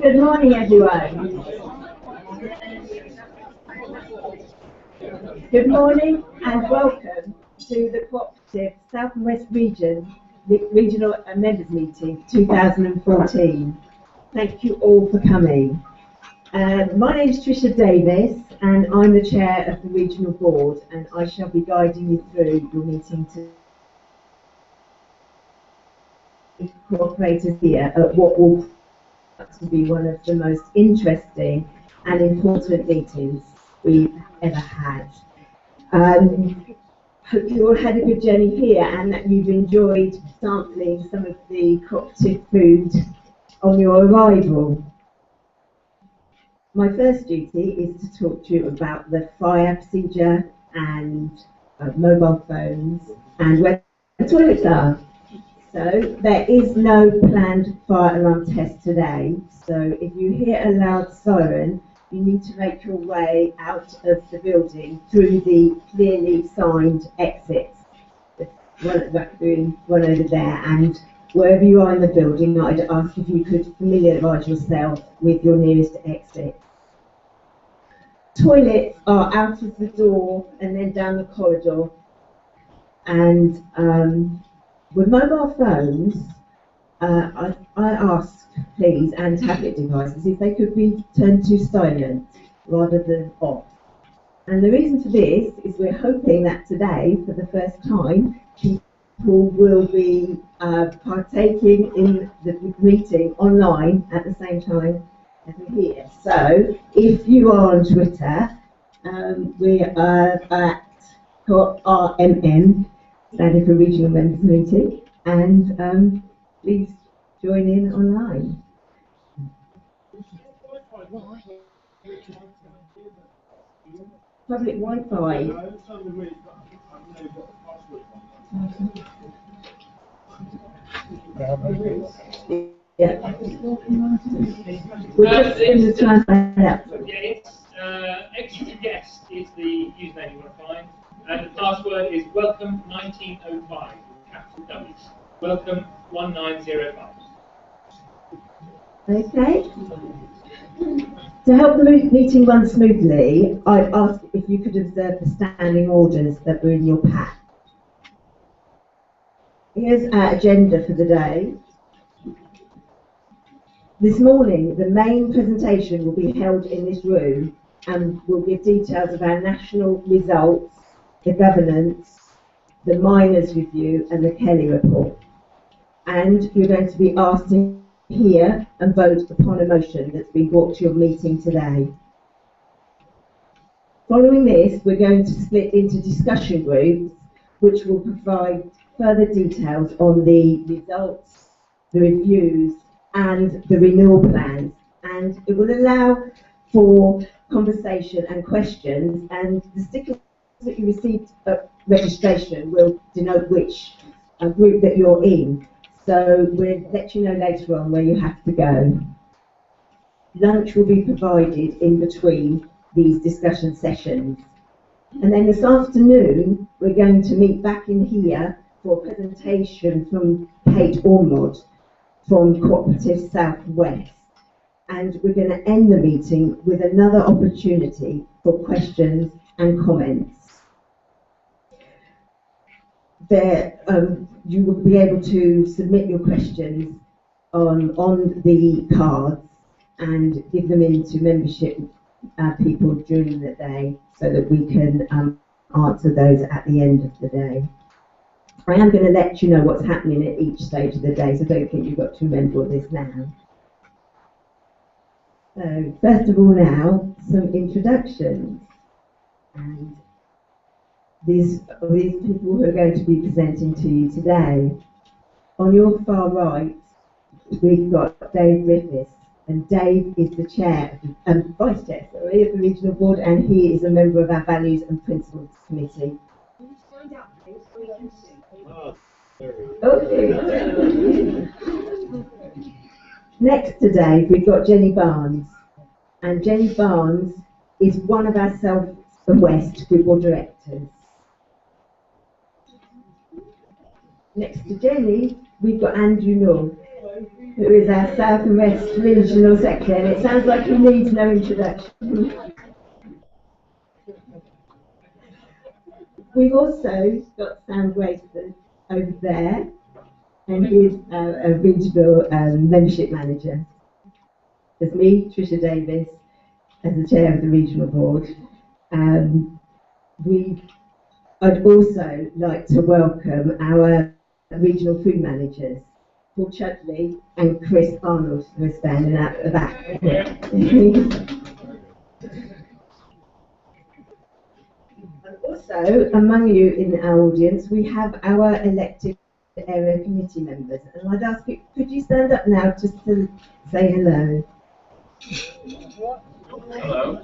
Good morning, everyone. Good morning and welcome to the Co-operative South and West Region Regional Members Meeting 2014. Thank you all for coming. My name is Tricia Davis and I'm the Chair of the Regional Board, and I shall be guiding you through your meeting today. Cooperators here at what will be one of the most interesting and important meetings we've ever had. Hope you all had a good journey here and that you've enjoyed sampling some of the cooperative food on your arrival. My first duty is to talk to you about the fire procedure and mobile phones and where the toilets are. So there is no planned fire alarm test today, so if you hear a loud siren, you need to make your way out of the building through the clearly signed exits. There's one over there, and wherever you are in the building, I'd ask if you could familiarise yourself with your nearest exit. Toilets are out of the door and then down the corridor, and with mobile phones, I ask, please, and tablet devices, if they could be turned to silent rather than off. And the reason for this is we're hoping that today, for the first time, people will be partaking in the meeting online at the same time as we're here. So, if you are on Twitter, we are at RMN, standing for Regional Members Meeting, and please join in online. Public Wi-Fi. Yeah. We're just going to try and find out. Extra guest is the username you want to find, and the password is welcome 1905, capital W's. Welcome 1905. Okay. To help the meeting run smoothly, I'd ask if you could observe the standing orders that were in your pack. Here's our agenda for the day. This morning, the main presentation will be held in this room and we'll give details of our national results, the governance, the miners review and the Kelly report. And you're going to be asked to hear and vote upon a motion that's been brought to your meeting today. Following this, we're going to split into discussion groups which will provide further details on the results, the reviews and the renewal plans, and it will allow for conversation and questions, and the stickers that you received at registration will denote which group that you're in, so we'll let you know later on where you have to go. Lunch will be provided in between these discussion sessions. And then this afternoon, we're going to meet back in here for a presentation from Kate Ormond from Co-operative Southwest. And we're going to end the meeting with another opportunity for questions and comments. There, you will be able to submit your questions on the cards and give them into membership people during the day so that we can answer those at the end of the day. I am going to let you know what's happening at each stage of the day, so don't think you've got to remember all this now. So, first of all now, some introductions. And these people who are going to be presenting to you today. On your far right, we've got Dave Griffiths. And Dave is the chair, vice chair, sorry, of the regional board, and he is a member of our values and principles committee. Stand up, please, so we can see. Okay. Next to Dave, we've got Jenny Barnes, and Jenny Barnes is one of our South and West group board directors. Next to Jenny, we've got Andrew North, who is our South and West Regional Secretary, and it sounds like he needs no introduction. We've also got Sam Grayson over there, and he's a regional membership manager. There's me, Tricia Davis, as the chair of the regional board. I'd also like to welcome our regional food managers, Paul Chudley and Chris Arnold, who are standing at the back. And also, among you in our audience, we have our elected area committee members. And I'd ask you, could you stand up now just to say hello? Hello.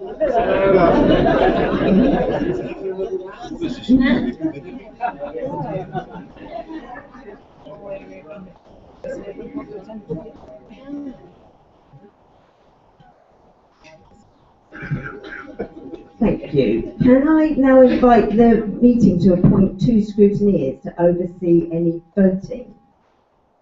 Thank you. Can I now invite the meeting to appoint 2 scrutineers to oversee any voting?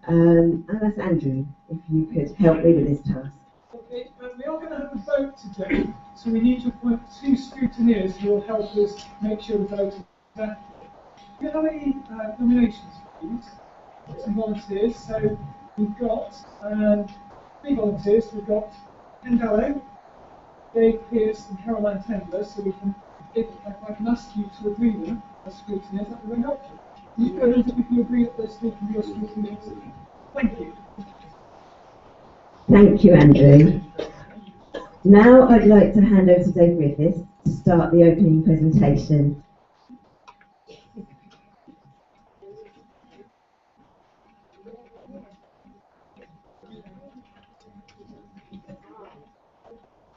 And that's Andrew, if you could help me with this task. Okay, we are going to have a vote today, so we need to appoint 2 scrutineers who will help us make sure the vote is accurate. Do you have any nominations, please? Some volunteers. So we've got 3 volunteers. We've got Ken Gallo, Dave Pearce and Caroline Tendler, so we can, if I can ask you to agree them as scrutineers, that would be very helpful. If you agree that those 3 can be your scrutineers. Thank you. Thank you, Andrew. Now I'd like to hand over to Dave Griffiths to start the opening presentation.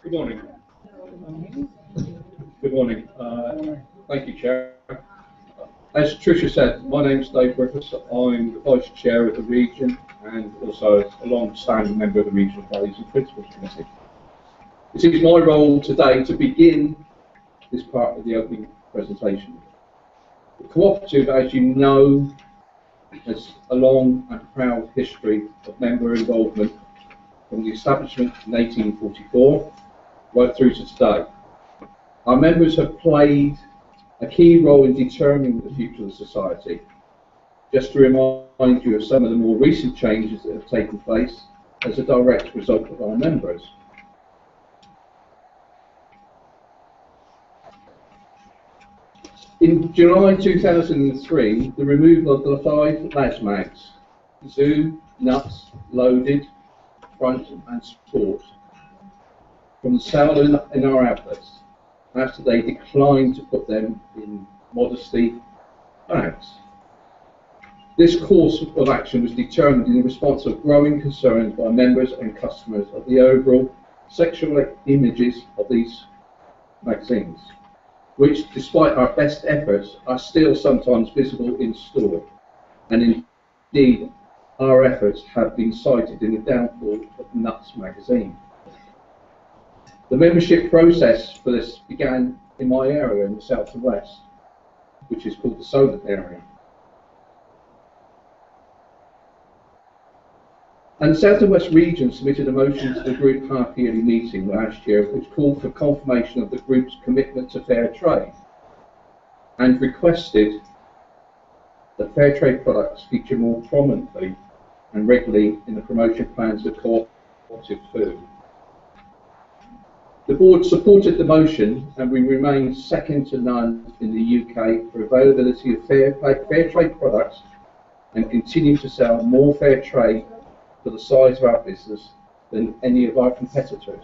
Good morning. Good morning. Thank you, Chair. As Tricia said, my name is Dave Griffiths. I'm the Vice Chair of the region and also a long-standing member of the Regional Values and Principles Committee. It is my role today to begin this part of the opening presentation. The cooperative, as you know, has a long and proud history of member involvement from the establishment in 1844 right through to today. Our members have played a key role in determining the future of the society. Just to remind you of some of the more recent changes that have taken place as a direct result of our members. In July 2003, the removal of the 5 LASMAGs, Zoo, Nuts, Loaded, Front and Sport, from the sale in our outlets, after they declined to put them in modesty bags. This course of action was determined in response of growing concerns by members and customers of the overall sexual images of these magazines, which, despite our best efforts, are still sometimes visible in store, and indeed our efforts have been cited in the downfall of Nuts magazine. The membership process for this began in my area in the south and west, which is called the Solent area. And the South and West region submitted a motion to the group half-yearly meeting last year, which called for confirmation of the group's commitment to fair trade, and requested that fair trade products feature more prominently and regularly in the promotion plans of co-operative food. The board supported the motion, and we remain second to none in the UK for availability of fair trade products, and continue to sell more fair trade for the size of our business than any of our competitors.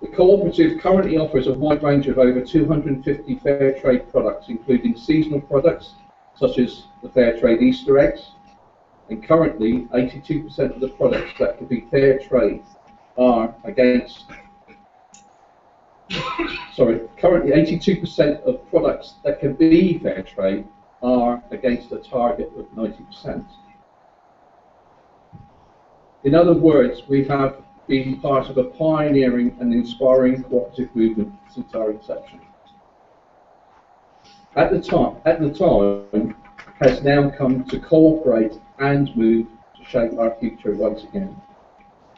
The cooperative currently offers a wide range of over 250 fair trade products, including seasonal products such as the fair trade Easter eggs, and currently 82% of the products that can be fair trade are against currently 82% of products that can be fair trade are against a target of 90%. In other words, we have been part of a pioneering and inspiring cooperative movement since our inception. At the time has now come to cooperate and move to shape our future once again.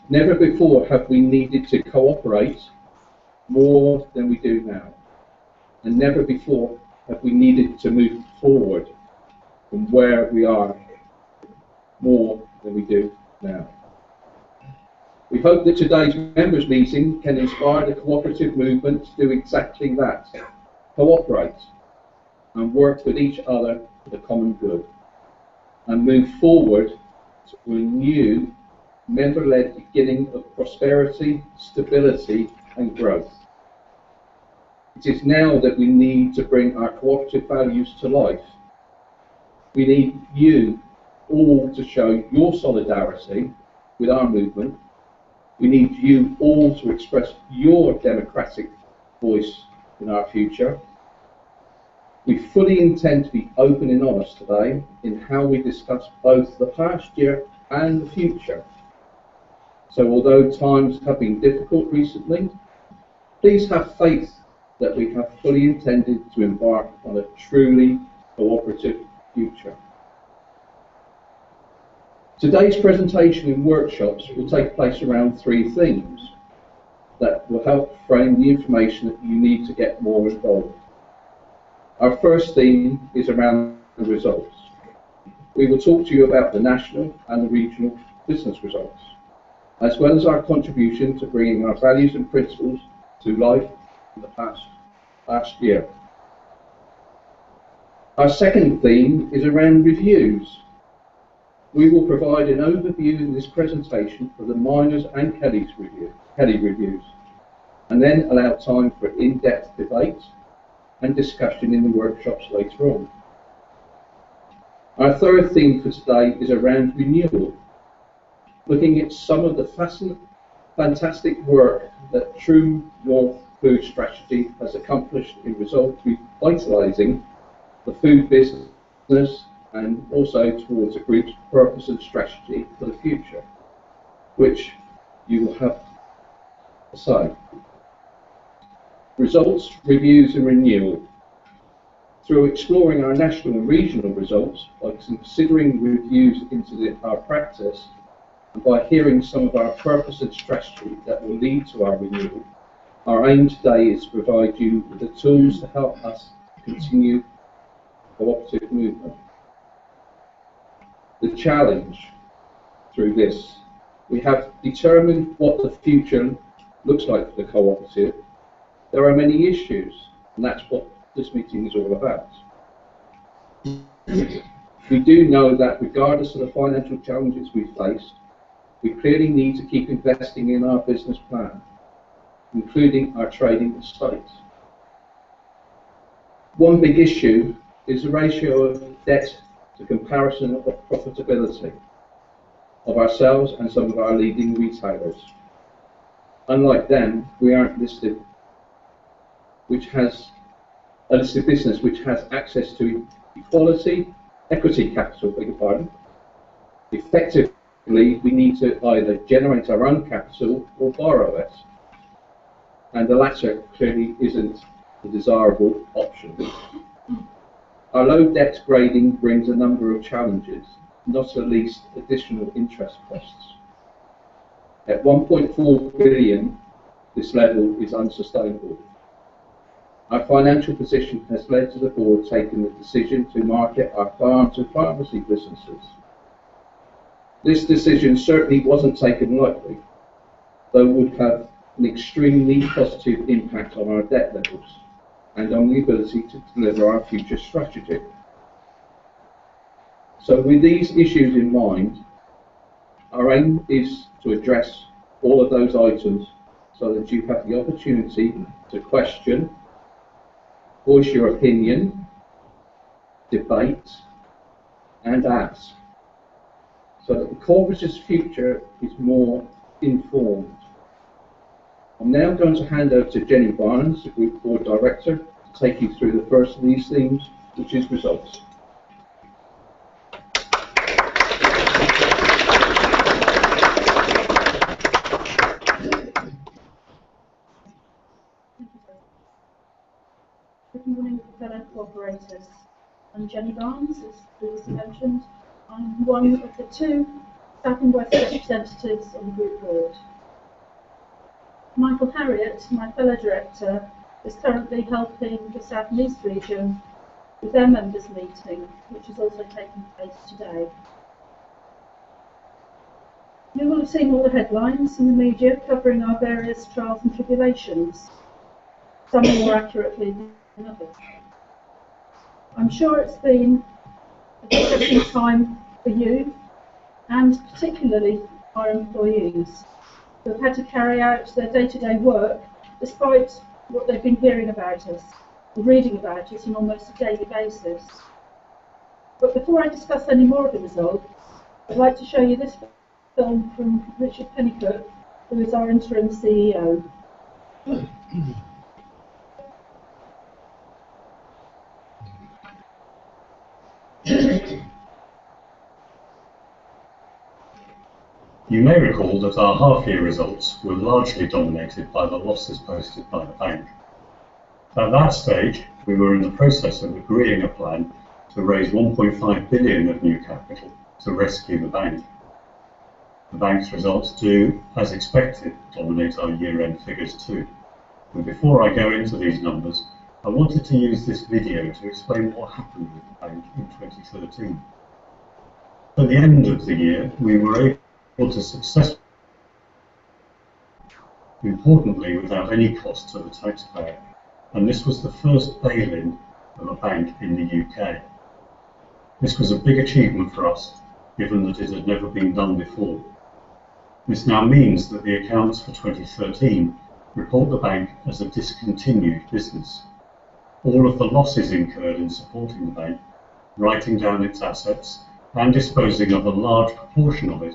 Never before have we needed to cooperate more than we do now, and never before have we needed to move forward from where we are more than we do now. We hope that today's members' meeting can inspire the cooperative movement to do exactly that, cooperate and work with each other for the common good, and move forward to a new member-led beginning of prosperity, stability and growth. It is now that we need to bring our cooperative values to life. We need you all to show your solidarity with our movement. We need you all to express your democratic voice in our future. We fully intend to be open and honest today in how we discuss both the past year and the future. So although times have been difficult recently, please have faith that we have fully intended to embark on a truly cooperative future. Today's presentation and workshops will take place around 3 themes that will help frame the information that you need to get more involved. Our first theme is around the results. We will talk to you about the national and the regional business results, as well as our contribution to bringing our values and principles to life in the past year. Our second theme is around reviews. We will provide an overview in this presentation for the Miners and Kelly reviews, and then allow time for in-depth debate and discussion in the workshops later on. Our third theme for today is around renewal, looking at some of the fantastic work that True North Food Strategy has accomplished in revitalising the food business and also towards a group's purpose and strategy for the future, which you will have to say. Results, reviews and renewal. Through exploring our national and regional results, by considering reviews into our practice, and by hearing some of our purpose and strategy that will lead to our renewal, our aim today is to provide you with the tools to help us continue cooperative movement. The challenge through this, we have determined what the future looks like for the cooperative, There are many issues, and that's what this meeting is all about. We do know that regardless of the financial challenges we've faced, we clearly need to keep investing in our business plan, including our trading estate. One big issue is the ratio of debt to comparison of profitability of ourselves and some of our leading retailers. Unlike them, we aren't listed, which has a listed business which has access to equity capital, beg your pardon. Effectively, we need to either generate our own capital or borrow it, and the latter clearly isn't the desirable option. Our low debt grading brings a number of challenges, not the least additional interest costs. At 1.4 billion, this level is unsustainable. Our financial position has led to the board taking the decision to market our farms and pharmacy businesses. This decision certainly wasn't taken lightly, though would have an extremely positive impact on our debt levels and on the ability to deliver our future strategy. So with these issues in mind, our aim is to address all of those items so that you have the opportunity to question, voice your opinion, debate, and ask, so that the Corvus's future is more informed. I'm now going to hand over to Jenny Barnes, the Group Board Director, to take you through the first of these themes, which is results. Good morning, fellow cooperators. I'm Jenny Barnes, as previously mentioned. I'm one of the two South and West representatives on the Group Board. Michael Harriott, my fellow director, is currently helping the South and East region with their members' meeting, which is also taking place today. You will have seen all the headlines in the media covering our various trials and tribulations, some more accurately than others. I'm sure it's been a distressing time for you, and particularly our employees, who have had to carry out their day-to-day work despite what they've been hearing about us, or reading about us on almost a daily basis. But before I discuss any more of the results, I'd like to show you this film from Richard Pennicook, who is our interim CEO. You may recall that our half-year results were largely dominated by the losses posted by the bank. At that stage, we were in the process of agreeing a plan to raise 1.5 billion of new capital to rescue the bank. The bank's results do, as expected, dominate our year-end figures too. And before I go into these numbers, I wanted to use this video to explain what happened with the bank in 2013. At the end of the year, we were able to successfully, importantly without any cost to the taxpayer, and this was the first bail-in of a bank in the UK. This was a big achievement for us, given that it had never been done before. This now means that the accounts for 2013 report the bank as a discontinued business. All of the losses incurred in supporting the bank, writing down its assets, and disposing of a large proportion of it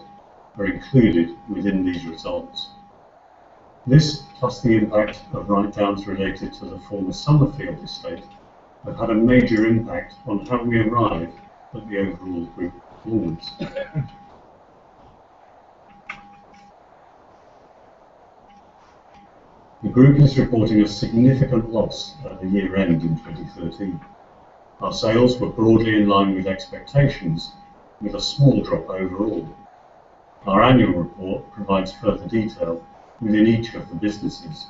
are included within these results. This, plus the impact of write-downs related to the former Summerfield estate, have had a major impact on how we arrive at the overall group performance. The group is reporting a significant loss at the year end in 2013. Our sales were broadly in line with expectations, with a small drop overall. Our annual report provides further detail within each of the businesses.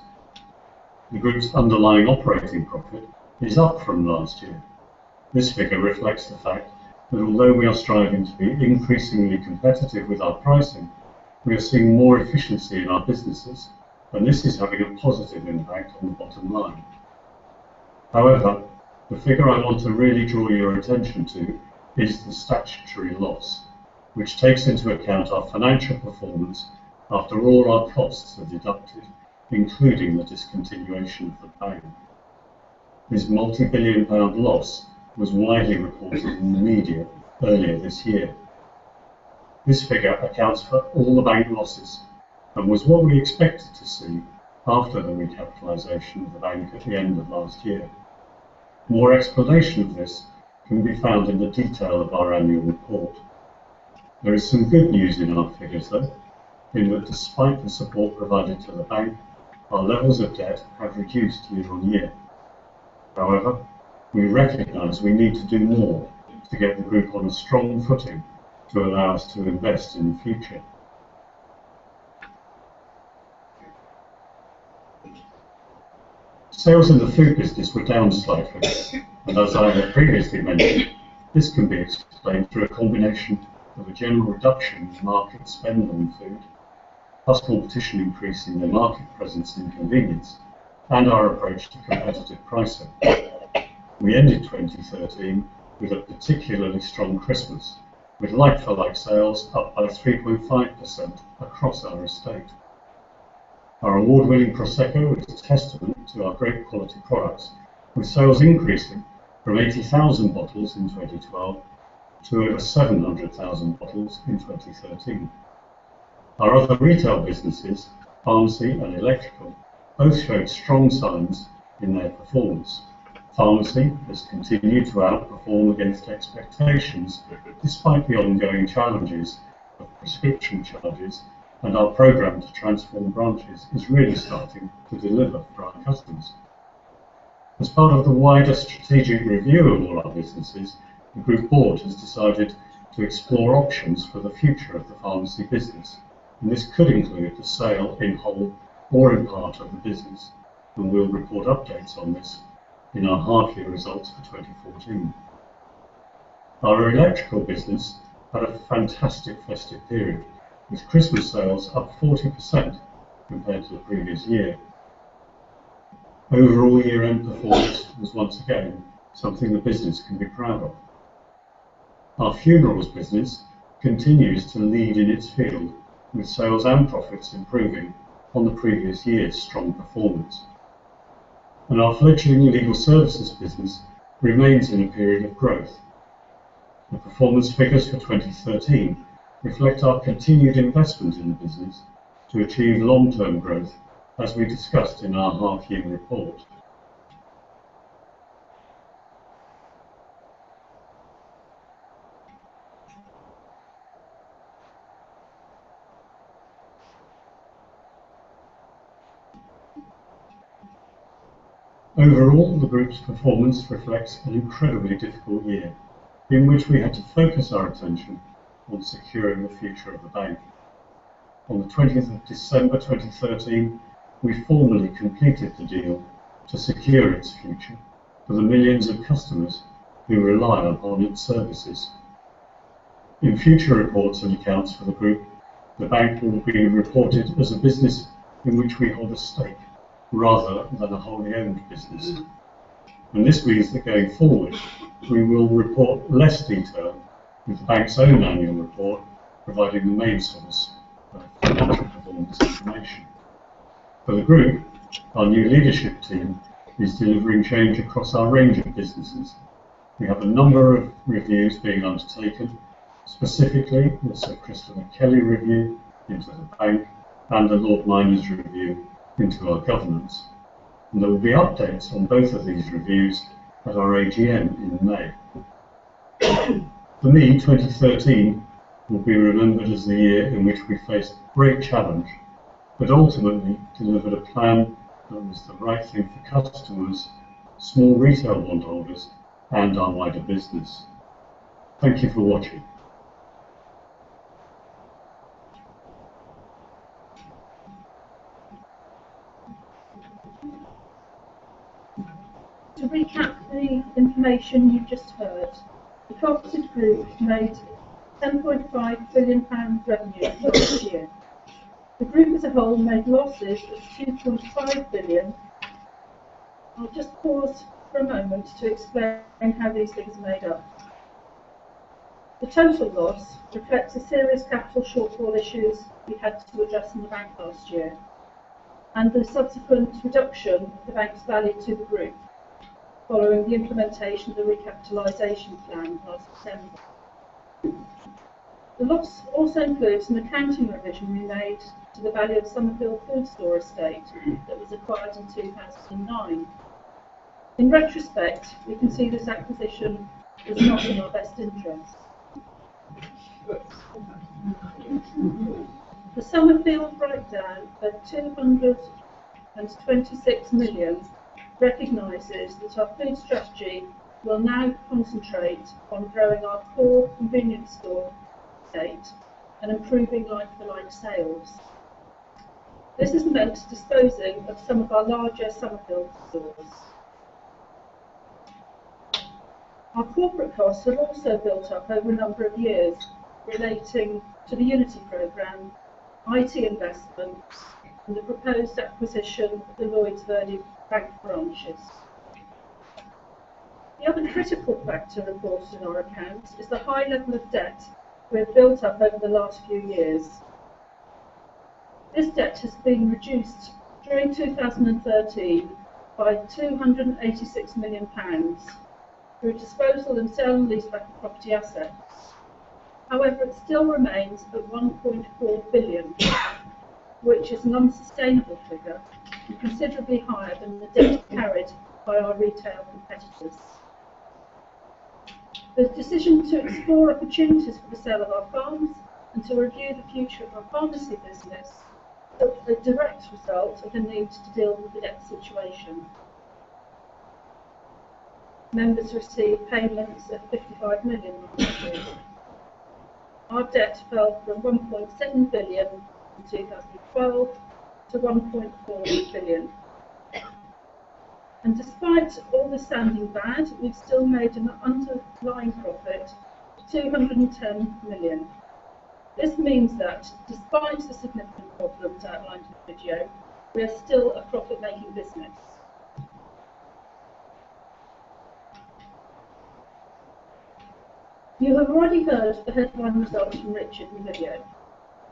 The group's underlying operating profit is up from last year. This figure reflects the fact that although we are striving to be increasingly competitive with our pricing, we are seeing more efficiency in our businesses, and this is having a positive impact on the bottom line. However, the figure I want to really draw your attention to is the statutory loss, which takes into account our financial performance after all our costs are deducted, including the discontinuation of the bank. This multi-billion-pound loss was widely reported in the media earlier this year. This figure accounts for all the bank losses and was what we expected to see after the recapitalisation of the bank at the end of last year. More explanation of this can be found in the detail of our annual report. There is some good news in our figures though, in that despite the support provided to the bank, our levels of debt have reduced year on year. However, we recognise we need to do more to get the group on a strong footing to allow us to invest in the future. Sales in the food business were down slightly, and as I have previously mentioned, this can be explained through a combination of a general reduction in market spend on food, plus competition increasing their market presence and convenience, and our approach to competitive pricing. We ended 2013 with a particularly strong Christmas, with like-for-like sales up by 3.5% across our estate. Our award-winning Prosecco is a testament to our great quality products, with sales increasing from 80,000 bottles in 2012 to over 700,000 bottles in 2013. Our other retail businesses, pharmacy and electrical, both showed strong signs in their performance. Pharmacy has continued to outperform against expectations despite the ongoing challenges of prescription charges, and our programme to transform branches is really starting to deliver for our customers. As part of the wider strategic review of all our businesses, the Group Board has decided to explore options for the future of the pharmacy business, and this could include the sale in whole or in part of the business, and we'll report updates on this in our half-year results for 2014. Our electrical business had a fantastic festive period, with Christmas sales up 40% compared to the previous year. Overall year-end performance was once again something the business can be proud of. Our funerals business continues to lead in its field, with sales and profits improving on the previous year's strong performance. And our fledgling legal services business remains in a period of growth. The performance figures for 2013 reflect our continued investment in the business to achieve long-term growth, as we discussed in our half-year report. Overall, the group's performance reflects an incredibly difficult year, in which we had to focus our attention on securing the future of the bank. On the 20th of December 2013, we formally completed the deal to secure its future for the millions of customers who rely upon its services. In future reports and accounts for the group, the bank will be reported as a business in which we hold a stake, rather than a wholly owned business. And this means that going forward, we will report less detail, with the bank's own annual report providing the main source of financial performance information. For the group, our new leadership team is delivering change across our range of businesses. We have a number of reviews being undertaken, specifically the Sir Christopher Kelly review into the bank and the Lord Miners review into our governance. And there will be updates on both of these reviews at our AGM in May. For me, 2013 will be remembered as the year in which we faced great challenge, but ultimately delivered a plan that was the right thing for customers, small retail bondholders, and our wider business. Thank you for watching. To recap the information you've just heard, the Co-operative Group made £10.5 billion revenue last year. The group as a whole made losses of 2.5 billion. I'll just pause for a moment to explain how these things are made up. The total loss reflects the serious capital shortfall issues we had to address in the bank last year, and the subsequent reduction of the bank's value to the group following the implementation of the recapitalisation plan last December. The loss also includes an accounting revision we made to the value of Summerfield Food Store estate that was acquired in 2009. In retrospect, we can see this acquisition was not in our best interest. The Summerfield write-down of 226 million recognises that our food strategy will now concentrate on growing our core convenience store estate and improving like-for-like sales. This has meant disposing of some of our larger Summerfield stores. Our corporate costs have also built up over a number of years relating to the Unity programme, IT investments, and the proposed acquisition of the Lloyds Verdi Bank branches. The other critical factor reported in our accounts is the high level of debt we have built up over the last few years. This debt has been reduced during 2013 by £286 million through disposal and sale and leaseback of property assets. However, it still remains at 1.4 billion, which is an unsustainable figure and considerably higher than the debt carried by our retail competitors. The decision to explore opportunities for the sale of our farms and to review the future of our pharmacy business is a direct result of the need to deal with the debt situation. Members received payments of 55 million last year. Our debt fell from 1.7 billion in 2012 to 1.4 billion. And despite all the sounding bad, we've still made an underlying profit of 210 million. This means that, despite the significant problems outlined in the video, we are still a profit-making business. You have already heard the headline results from Richard in the video.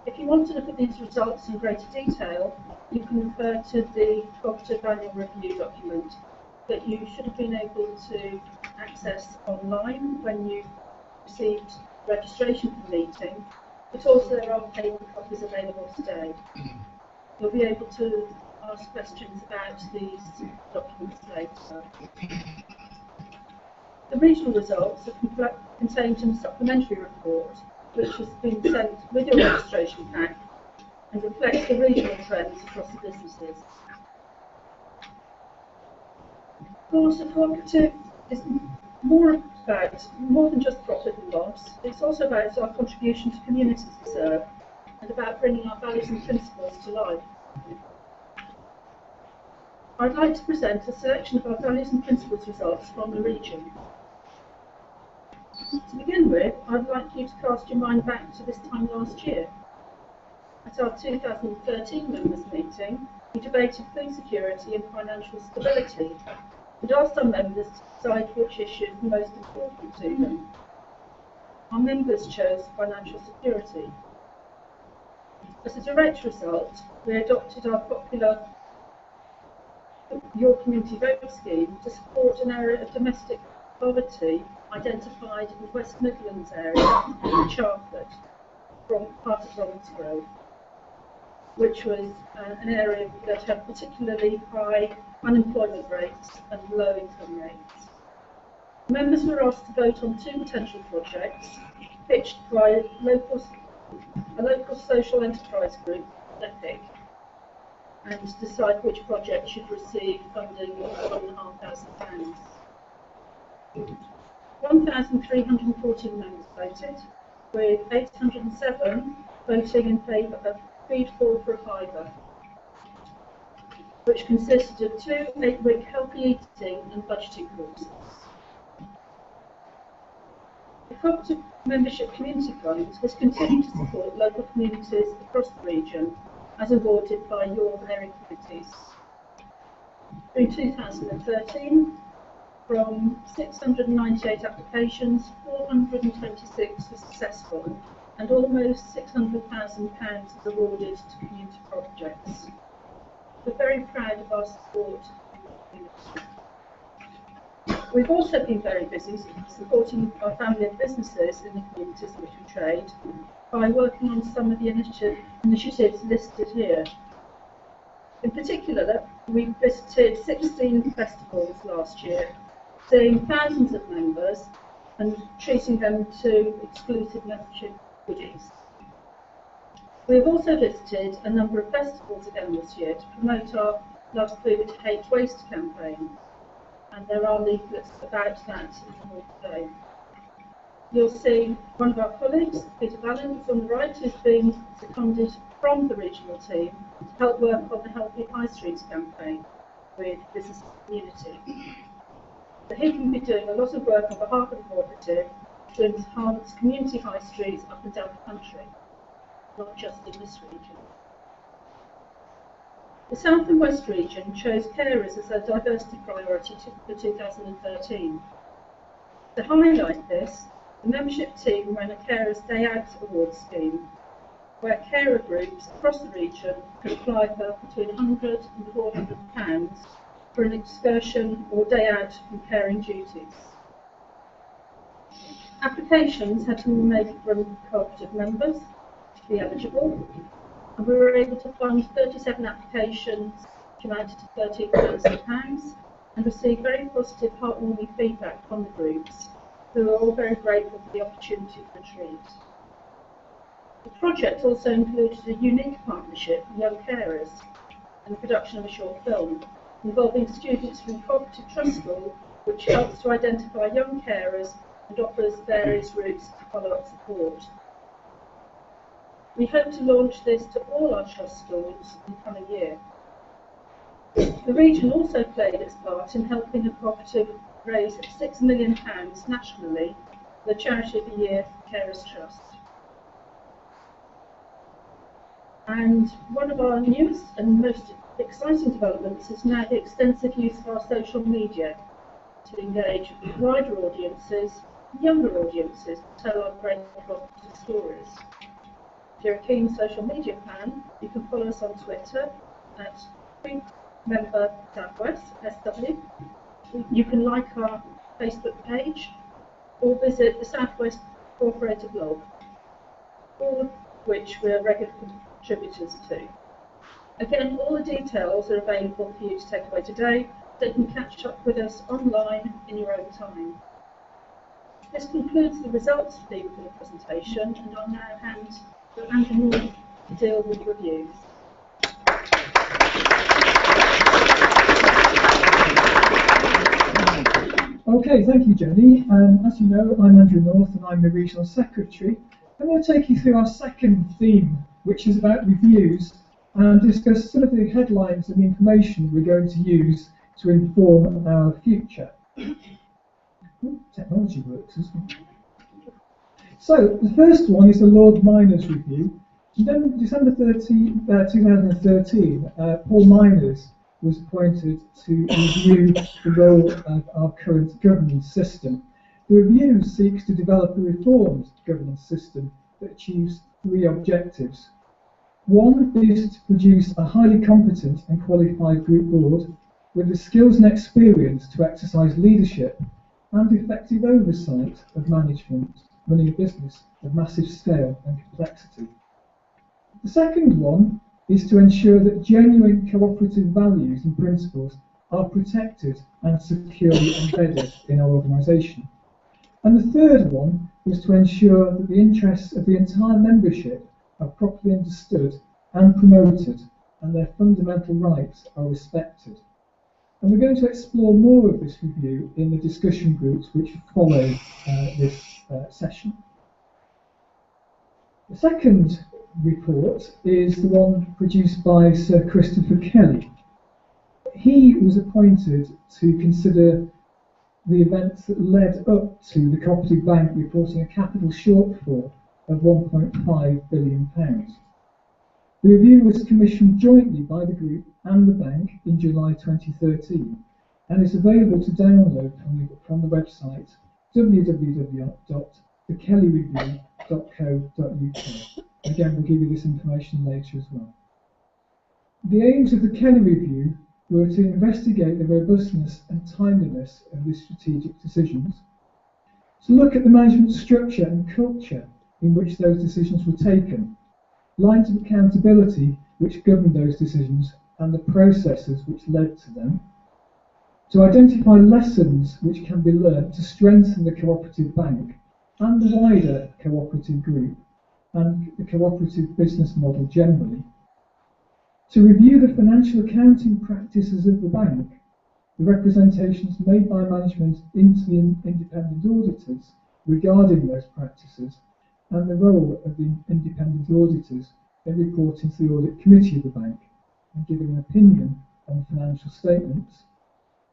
If you want to look at these results in greater detail, you can refer to the Co-operative Annual Review document that you should have been able to access online when you received registration for the meeting, but also there are paper copies available today. You'll be able to ask questions about these documents later. The regional results are contained in a supplementary report, which has been sent with your registration pack and reflects the regional trends across the businesses. Of course, the cooperative is more than just profit and loss. It's also about our contribution to communities we serve and about bringing our values and principles to life. I'd like to present a selection of our values and principles results from the region. To begin with, I'd like you to cast your mind back to this time last year. At our 2013 members' meeting, we debated food security and financial stability and asked our members to decide which issues were most important to them. Our members chose financial security. As a direct result, we adopted our popular Your Community Vote scheme to support an area of domestic poverty identified in the West Midlands area in Charford, from part of Bromsgrove, which was an area that had particularly high unemployment rates and low income rates. Members were asked to vote on two potential projects pitched by a local social enterprise group, EPIC, and decide which project should receive funding of £1,500. 1,314 members voted, with 807 voting in favour of Feed Forward for a Fiver, which consisted of 2 8-week healthy eating and budgeting courses. The Co-operative Membership Community Fund has continued to support local communities across the region as awarded by your area committees. In 2013, from 698 applications, 426 were successful, and almost £600,000 was awarded to community projects. We're very proud of our support in the community. We've also been very busy supporting our family of businesses in the communities in which we trade by working on some of the initiatives listed here. In particular, we visited 16 festivals last year, seeing thousands of members and treating them to exclusive membership goodies. We have also visited a number of festivals again this year to promote our Love Food, Hate Waste campaign, and there are leaflets about that in the hall today. You'll see one of our colleagues, Peter Valens, on the right, who's been seconded from the regional team to help work on the Healthy High Streets campaign with business and community. So he can be doing a lot of work on behalf of the cooperative to enhance community high streets up and down the country, not just in this region. The South and West region chose carers as a diversity priority for 2013. To highlight this, the membership team ran a Carers Day Out Awards scheme, where carer groups across the region could apply for between £100 and £400 for an excursion or day out from caring duties. Applications had to be made from cooperative members to be eligible, and we were able to fund 37 applications, which amounted to £13,000, and received very positive, heartwarming feedback from the groups, who are all very grateful for the opportunity to retreat. The project also included a unique partnership with young carers and the production of a short film involving students from Cooperative Trust School, which helps to identify young carers and offers various routes to follow-up support. We hope to launch this to all our trust schools in the coming year. The region also played its part in helping the cooperative raise £6 million nationally for the Charity of the Year Carers Trust. And one of our newest and most exciting developments is now the extensive use of our social media to engage with wider audiences, younger audiences, to tell our great cooperative stories. If you're a keen social media fan, you can follow us on Twitter at Member Southwest SW. You can like our Facebook page or visit the Southwest Co-operative blog, all of which we're regular contributors to. Again, all the details are available for you to take away today, so you can catch up with us online in your own time. This concludes the results theme for the presentation, and I'll now hand to Andrew Moore to deal with reviews. Okay, thank you, Jenny. As you know, I'm Andrew North and I'm the Regional Secretary. I'm going to take you through our second theme, which is about reviews, and discuss some of the headlines and the information we're going to use to inform our future. Technology works, isn't it? So, the first one is the Lord Miners Review. In December 2013, Paul Miners was appointed to review the role of our current governance system. The review seeks to develop a reformed governance system that achieves three objectives. One is to produce a highly competent and qualified group board with the skills and experience to exercise leadership and effective oversight of management running a business of massive scale and complexity. The second one is to ensure that genuine cooperative values and principles are protected and securely embedded in our organisation. And the third one was to ensure that the interests of the entire membership are properly understood and promoted, and their fundamental rights are respected. And we're going to explore more of this review in the discussion groups which follow this session. The second report is the one produced by Sir Christopher Kelly. He was appointed to consider the events that led up to the Cooperative Bank reporting a capital shortfall of £1.5 billion. The review was commissioned jointly by the group and the bank in July 2013 and is available to download from the website www.thekellyreview.co.uk. Again, we'll give you this information later as well. The aims of the Kelly Review were to investigate the robustness and timeliness of the strategic decisions, to look at the management structure and culture in which those decisions were taken, lines of accountability which governed those decisions and the processes which led to them, to identify lessons which can be learned to strengthen the cooperative bank and the wider cooperative group and the cooperative business model generally, to review the financial accounting practices of the bank, the representations made by management into the independent auditors regarding those practices, and the role of the independent auditors in reporting to the audit committee of the bank and giving an opinion on financial statements,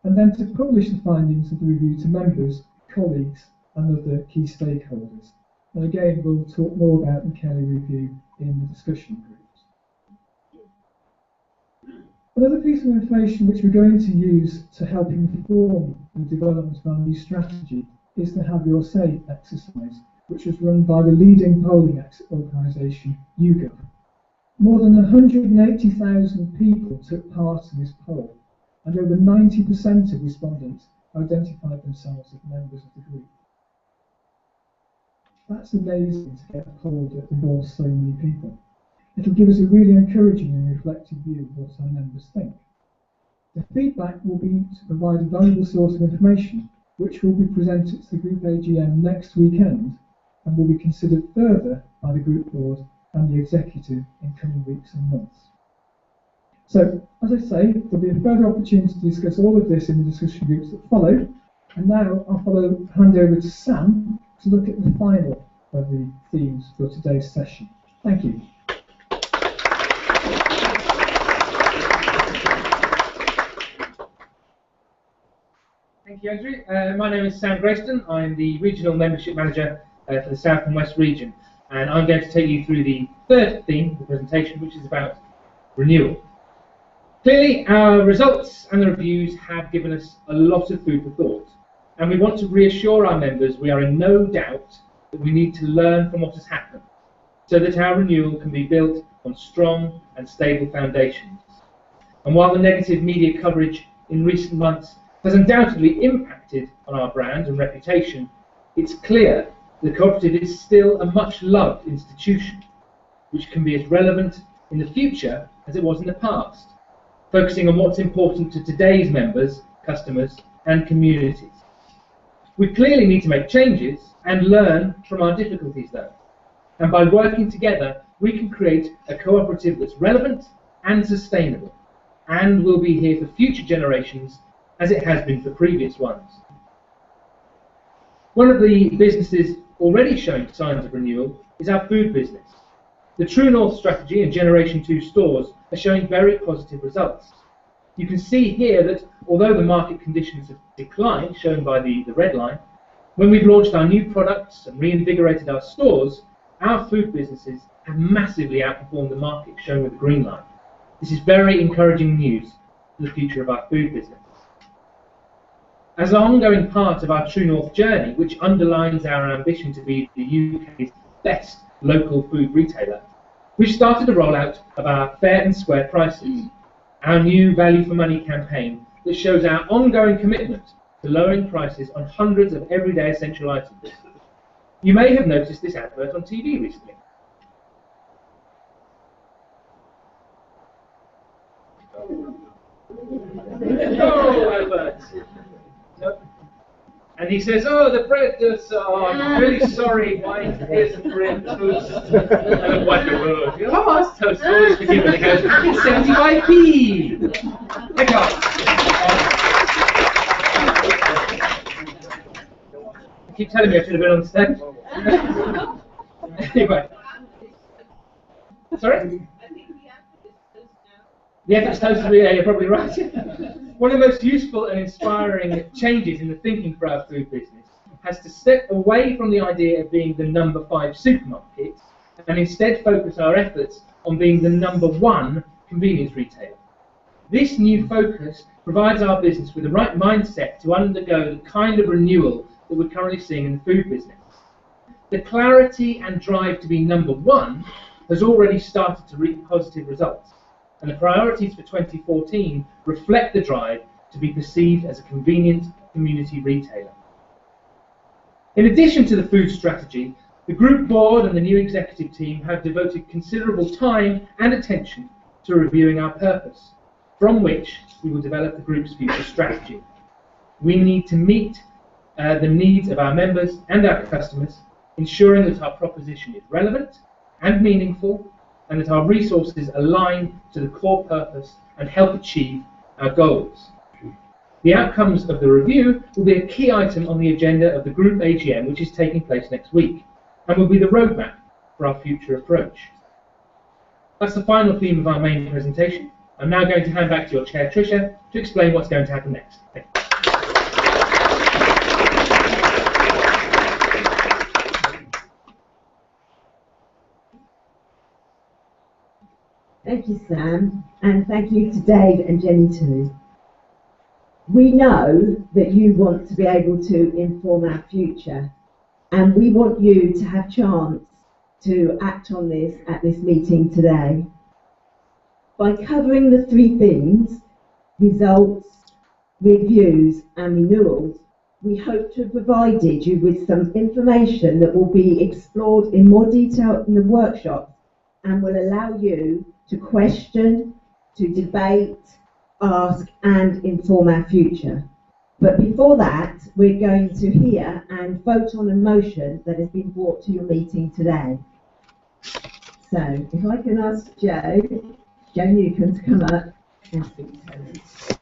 and then to publish the findings of the review to members, colleagues and other key stakeholders. And again, we'll talk more about the Kelly Review in the discussion groups. Another piece of information which we're going to use to help inform the development of our new strategy is the Have Your Say exercise, which was run by the leading polling organisation, YouGov. More than 180,000 people took part in this poll, and over 90% of respondents identified themselves as members of the group. That's amazing to get a poll that involves so many people. It'll give us a really encouraging and reflective view of what our members think. The feedback will be to provide a valuable source of information, which will be presented to the group AGM next weekend and will be considered further by the group board and the executive in coming weeks and months. So, as I say, there'll be a further opportunity to discuss all of this in the discussion groups that follow. And now I'll hand over to Sam to look at the final of the themes for today's session. Thank you. Thank you, Andrew. My name is Sam Grayston. I'm the Regional Membership Manager for the South and West region. And I'm going to take you through the third theme of the presentation, which is about renewal. Clearly, our results and the reviews have given us a lot of food for thought. And we want to reassure our members we are in no doubt that we need to learn from what has happened so that our renewal can be built on strong and stable foundations. And while the negative media coverage in recent months has undoubtedly impacted on our brand and reputation, it's clear the cooperative is still a much-loved institution, which can be as relevant in the future as it was in the past, focusing on what's important to today's members, customers, and communities. We clearly need to make changes and learn from our difficulties, though. And by working together, we can create a cooperative that's relevant and sustainable, and will be here for future generations as it has been for previous ones. One of the businesses already showing signs of renewal is our food business. The True North strategy and Generation 2 stores are showing very positive results. You can see here that although the market conditions have declined, shown by the red line, when we've launched our new products and reinvigorated our stores, our food businesses have massively outperformed the market, shown with the green line. This is very encouraging news for the future of our food business. As an ongoing part of our True North journey, which underlines our ambition to be the UK's best local food retailer, we've started a rollout of our fair and square prices, our new value for money campaign that shows our ongoing commitment to lowering prices on hundreds of everyday essential items. You may have noticed this advert on TV recently. Oh, adverts. And he says, oh, the bread does, I'm really sorry, wife, here's some bread toast. And the wife goes, oh, it's toast, always forgiven. He goes, it's 75p. Thank you. You keep telling me I should have been on stage. Anyway. Sorry? The effort's toast, yeah, you're probably right. One of the most useful and inspiring changes in the thinking for our food business has to step away from the idea of being the number 5 supermarket and instead focus our efforts on being the #1 convenience retailer. This new focus provides our business with the right mindset to undergo the kind of renewal that we're currently seeing in the food business. The clarity and drive to be #1 has already started to reap positive results, and the priorities for 2014 reflect the drive to be perceived as a convenient community retailer. In addition to the food strategy, the group board and the new executive team have devoted considerable time and attention to reviewing our purpose, from which we will develop the group's future strategy. We need to meet the needs of our members and our customers, ensuring that our proposition is relevant and meaningful, and that our resources align to the core purpose and help achieve our goals. The outcomes of the review will be a key item on the agenda of the group AGM, which is taking place next week, and will be the roadmap for our future approach. That's the final theme of our main presentation. I'm now going to hand back to your chair, Tricia, to explain what's going to happen next. Thank you. Thank you, Sam, and thank you to Dave and Jenny too. We know that you want to be able to inform our future, and we want you to have chance to act on this at this meeting today. By covering the 3 themes, results, reviews and renewals, we hope to have provided you with some information that will be explored in more detail in the workshops and will allow you to question, to debate, ask and inform our future. But before that, we're going to hear and vote on a motion that has been brought to your meeting today. So, if I can ask Jo Newcombe to come up and speak to us.